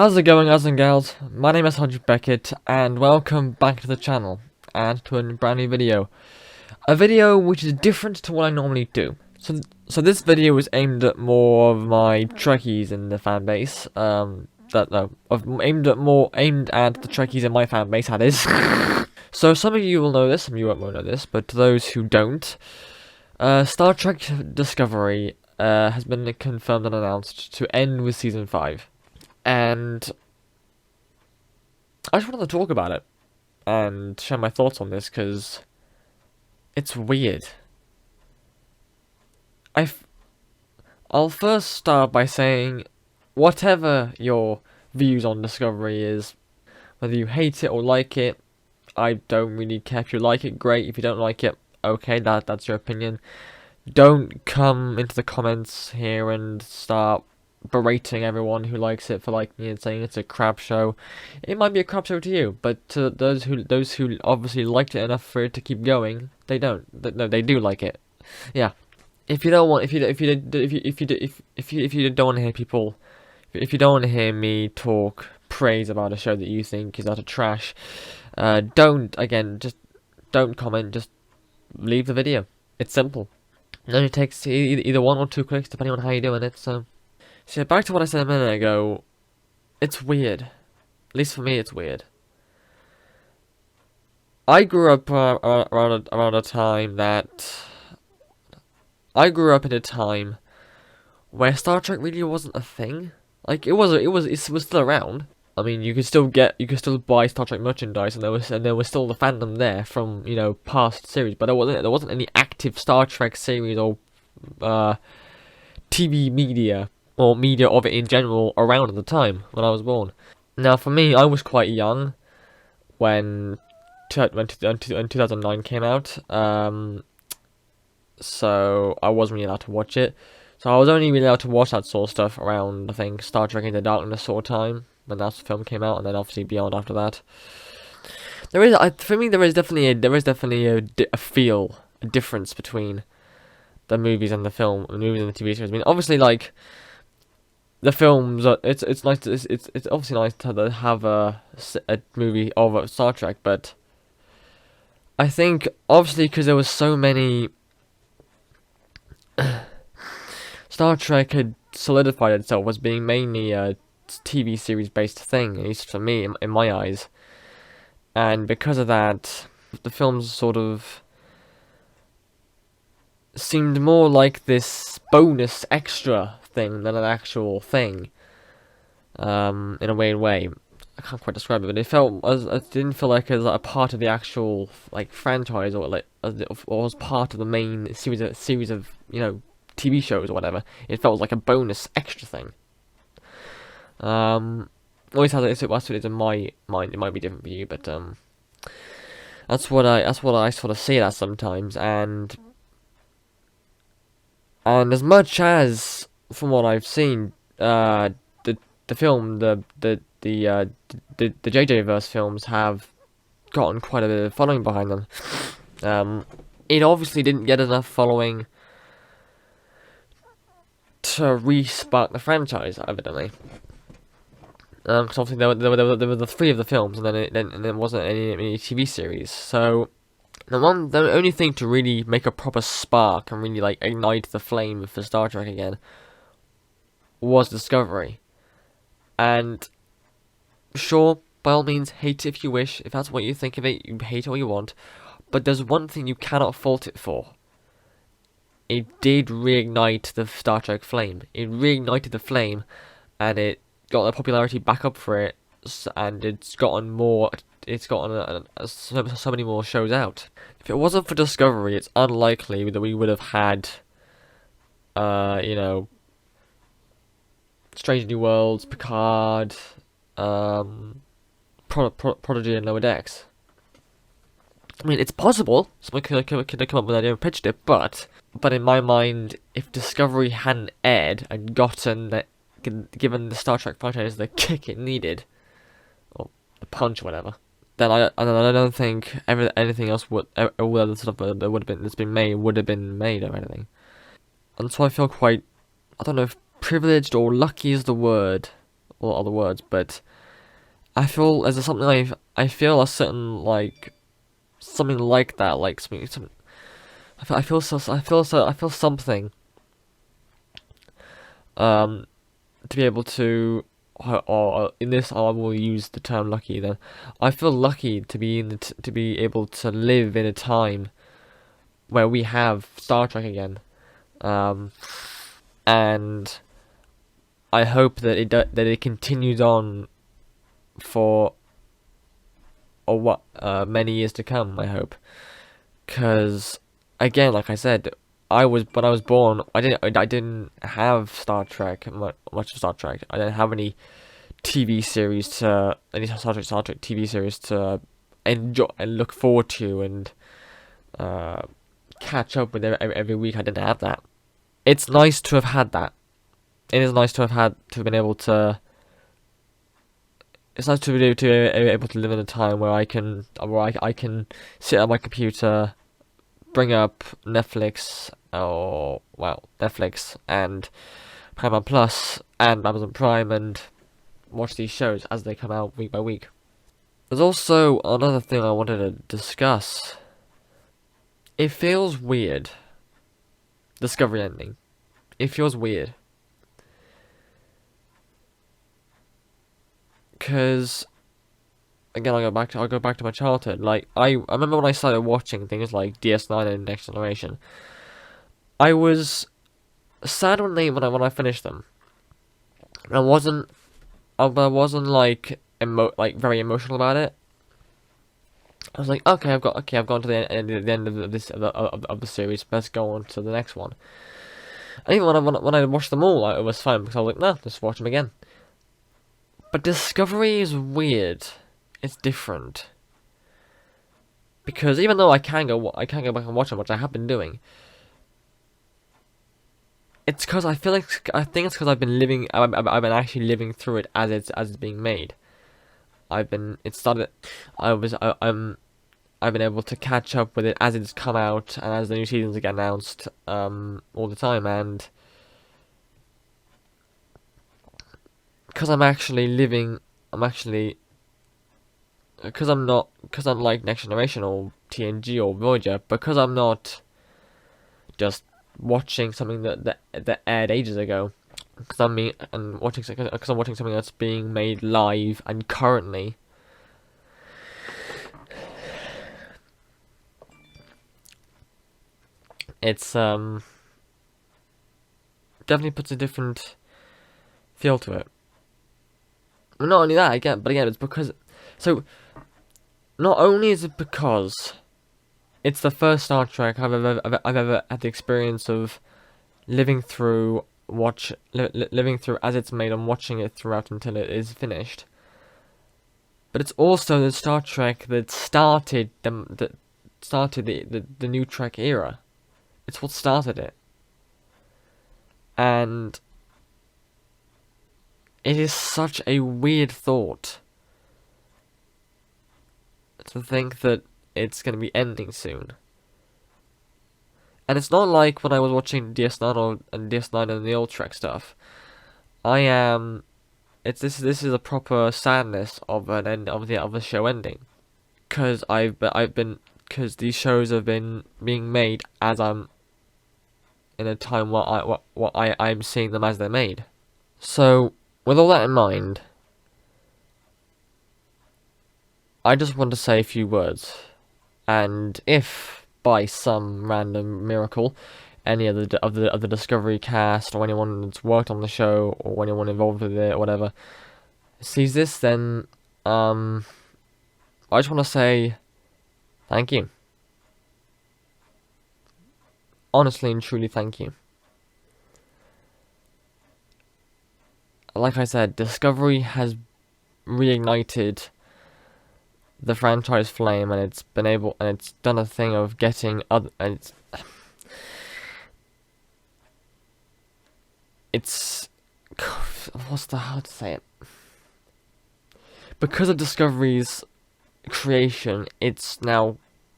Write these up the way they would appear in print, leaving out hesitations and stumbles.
How's it going, guys and gals? My name is Hodge Beckett, and welcome back to the channel, and to a brand new video. A video which is different to what I normally do. So this video is aimed at more of my Trekkies in the fan base. Aimed at the Trekkies in my fan base, that is. So some of you will know this, some of you won't know this, but to those who don't, Star Trek Discovery has been confirmed and announced to end with Season 5. And I just wanted to talk about it and share my thoughts on this because it's weird. I'll first start by saying, whatever your views on Discovery is, whether you hate it or like it, I don't really care. If you like it, great. If you don't like it, okay, that's your opinion. Don't come into the comments here and start berating everyone who likes it for liking it and saying it's a crap show. It might be a crap show to you, but to those who obviously liked it enough for it to keep going, they don't. No, they do like it. Yeah. If you don't want to hear people, if you don't want to hear me talk praise about a show that you think is utter trash, just don't comment. Just leave the video. It's simple. It only takes either 1 or 2 clicks depending on how you're doing it. So back to what I said a minute ago. It's weird. At least for me, it's weird. I grew up around a time that in a time where Star Trek really wasn't a thing. Like it was still around. I mean, you could still buy Star Trek merchandise, and there was still the fandom there from past series, but there wasn't any active Star Trek series or TV media or media of it in general around at the time when I was born. Now, for me, I was quite young when 2009 came out, so I wasn't really allowed to watch it. So I was only really allowed to watch that sort of stuff around, I think, Star Trek Into Darkness sort of time, when that film came out, and then obviously beyond after that. There is definitely a difference between the movies and the TV series. I mean, obviously, like, the films it's obviously nice to have a movie of Star Trek, but I think obviously because there was so many, Star Trek had solidified itself as being mainly a TV series based thing, at least for me, in my eyes, and because of that, the films sort of seemed more like this bonus extra thing than an actual thing. In a weird way, I can't quite describe it, but it didn't feel like it was a part of the actual franchise, or was part of the main series of TV shows or whatever. It felt like a bonus extra thing. Always has it is in my mind. It might be different for you, but that's what I sort of see it as sometimes. And as much as, from what I've seen, the film, the JJ verse films have gotten quite a bit of following behind them. It obviously didn't get enough following to re-spark the franchise, evidently. Because obviously there were the 3 of the films, and then there wasn't any TV series. So the only thing to really make a proper spark and really ignite the flame for Star Trek again was Discovery. And sure, by all means, hate it if you wish. If that's what you think of it, you hate it all you want. But there's one thing you cannot fault it for. It did reignite the Star Trek flame. It reignited the flame, and it got the popularity back up for it, and it's gotten so many more shows out. If it wasn't for Discovery, it's unlikely that we would have had Strange New Worlds, Picard, Prodigy, and Lower Decks. I mean, it's possible someone could have come up with an idea and pitched it, but in my mind, if Discovery hadn't aired and given the Star Trek franchise the kick it needed, or the punch or whatever, then I don't think anything else all other stuff that's been made would have been made or anything. And so I feel quite, I don't know if privileged or lucky is the word, all other words, but I feel as something I feel a certain like something like that, like something. I feel something to be able to, or in this I will use the term lucky. Then I feel lucky to be to be able to live in a time where we have Star Trek again, and I hope that it continues on for many years to come. I hope, because again, like I said, when I was born, I didn't have Star Trek, much of Star Trek. I didn't have any TV series to any Star Trek TV series to enjoy and look forward to and catch up with every week. I didn't have that. It's nice to have had that. It is nice to have been able to. It's nice to be able to live in a time where I can sit at my computer, bring up Netflix and Paramount Plus and Amazon Prime and watch these shows as they come out week by week. There's also another thing I wanted to discuss. It feels weird. Discovery ending. It feels weird. Because again, I'll go back to my childhood. Like I remember when I started watching things like DS9 and Next Generation. I was sad when I finished them. I wasn't like very emotional about it. I was like, okay, I've gone to the end of this of the series. Let's go on to the next one. And even when I watched them all, it was fine because I was like, nah, just watch them again. But Discovery is weird. It's different. Because even though I can go back and watch them, which I have been doing, it's because I think it's because I've been actually living through it as it's being made. I've been able to catch up with it as it's come out and as the new seasons get announced all the time, and because because I'm like Next Generation or TNG or Voyager, because I'm not just watching something that aired ages ago, because I'm watching something that's being made live and currently. It's definitely puts a different feel to it. Well, not only that, it's because not only is it because it's the first Star Trek I've ever had the experience of living through as it's made and watching it throughout until it is finished. But it's also the Star Trek that started the new Trek era. It's what started it. And it is such a weird thought to think that it's going to be ending soon. And it's not like when I was watching DS9 and the old Trek stuff. This is a proper sadness of an end of the show ending, because because these shows have been being made as I'm in a time where I'm seeing them as they're made. So with all that in mind, I just want to say a few words, and if by some random miracle any of the Discovery cast or anyone that's worked on the show or anyone involved with it or whatever sees this, then I just want to say thank you. Honestly and truly, thank you. Like I said, Discovery has reignited the franchise flame, and it's done a thing of getting it's how to say it? Because of Discovery's creation, it's now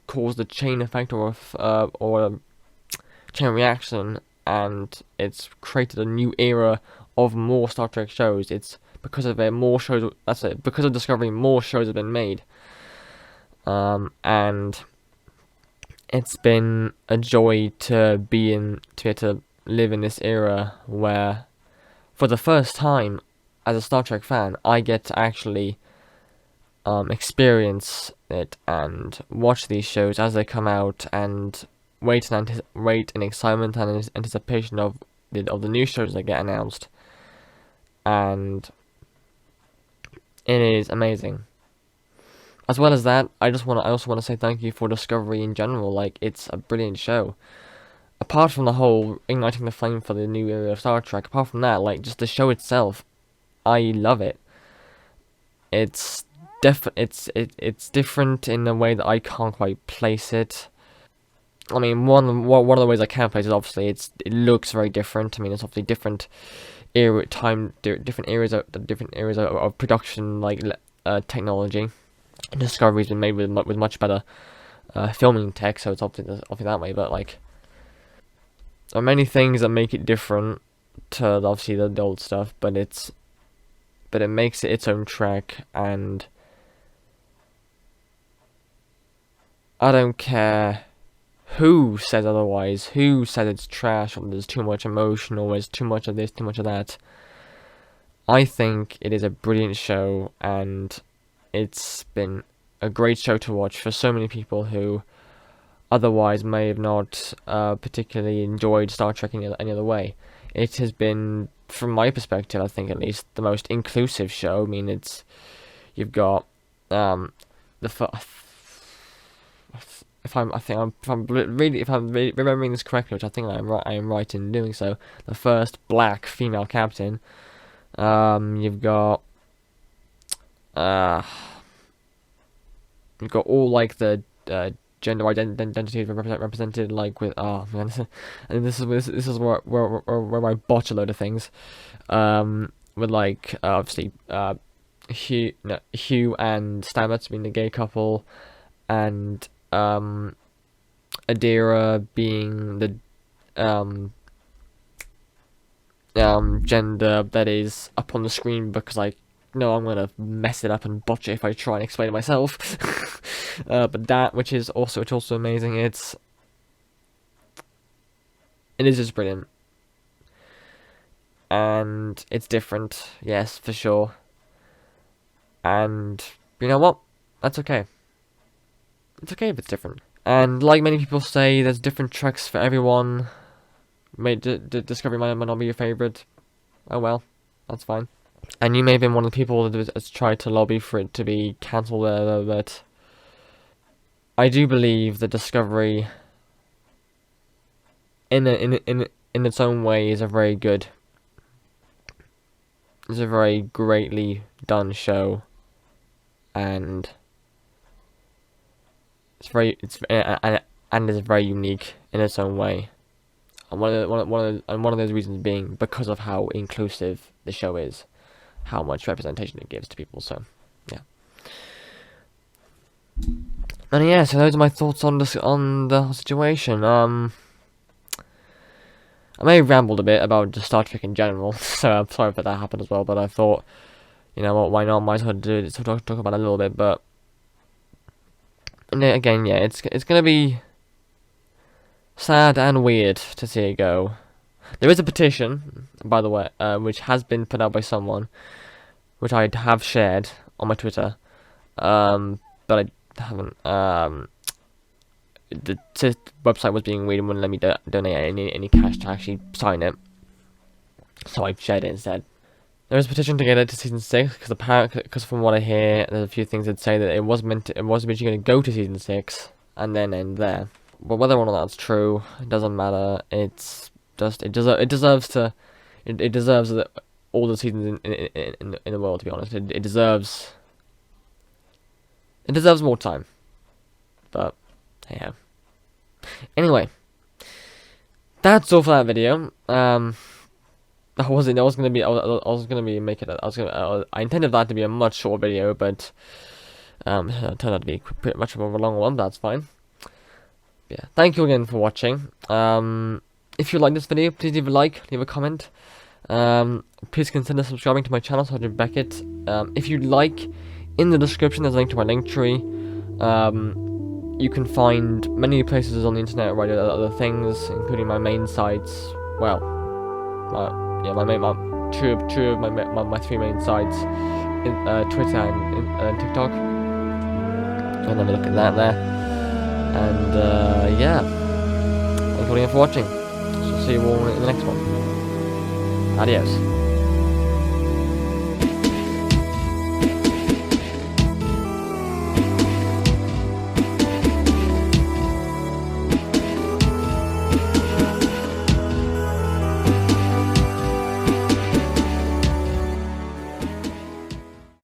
caused a chain effect or a chain reaction, and it's created a new era of more Star Trek shows. It's because of it, more shows. That's it. Because of Discovery, more shows have been made. And it's been a joy to get to live in this era where, for the first time, as a Star Trek fan, I get to actually experience it and watch these shows as they come out, and wait in excitement and anticipation of the new shows that get announced, and it is amazing. As well as that, I also want to say thank you for Discovery in general. Like, it's a brilliant show. Apart from the whole igniting the flame for the new era of Star Trek, apart from that, like, just the show itself, I love it. It's it's different in a way that I can't quite place it. I mean, one of the ways I can place it, obviously, it looks very different. I mean, it's obviously different different areas of production, like technology. Discovery's been made with much better filming tech, so it's obviously that way. But like, there are many things that make it different to obviously the old stuff, but it makes it its own track, and I don't care who says otherwise, who says it's trash, or there's too much emotion, or there's too much of this, too much of that. I think it is a brilliant show, and it's been a great show to watch for so many people who otherwise may have not particularly enjoyed Star Trek in any other way. It has been, from my perspective, I think at least, the most inclusive show. I mean, you've got if I'm remembering this correctly, which I think I am right in doing so, the first black female captain. You've got all like the gender identities represented, like with man, and this is where I botch a load of things. With like obviously Hugh and Stamets being the gay couple, and Adira being the gender that is up on the screen, because I know I'm gonna mess it up and botch it if I try and explain it myself. But that, which is also amazing. It is just brilliant, and it's different, yes, for sure. And you know what? That's okay. It's okay if it's different. And like many people say, there's different tracks for everyone. Discovery might not be your favorite. Oh well, that's fine. And you may have been one of the people that has tried to lobby for it to be cancelled, but I do believe that Discovery, in its own way, is a very greatly done show, and it's very unique in its own way. And one of those reasons being because of how inclusive the show is, how much representation it gives to people. So, yeah. And yeah, so those are my thoughts on the whole situation. I may have rambled a bit about just Star Trek in general, so I'm sorry if that happened as well. But I thought, you know what, why not? Might as well talk about it a little bit. But and again, yeah, it's gonna be sad and weird to see it go. There is a petition, by the way, which has been put out by someone, which I have shared on my Twitter, but I haven't. The website was being weird and wouldn't let me donate any cash to actually sign it, so I shared it instead. There is a petition to get it to season 6, because from what I hear, there's a few things that say that it was originally going to go to season 6 and then end there. But whether or not that's true, it doesn't matter. It's just it deserves all the seasons in the world. To be honest, it deserves more time. But hey, anyway, that's all for that video. I intended that to be a much shorter video, but it turned out to be pretty much of a long one. That's fine. Yeah, thank you again for watching. If you like this video, please leave a like, leave a comment, Please consider subscribing to my channel, Sergeant Beckett. If you'd like, in the description there's a link to my link tree. You can find many places on the internet where I do other things, including my main sites. Well, two of my three main sites, Twitter and TikTok. I'll have a look at that there. And yeah, thanks for watching. So see you all in the next one. Adios.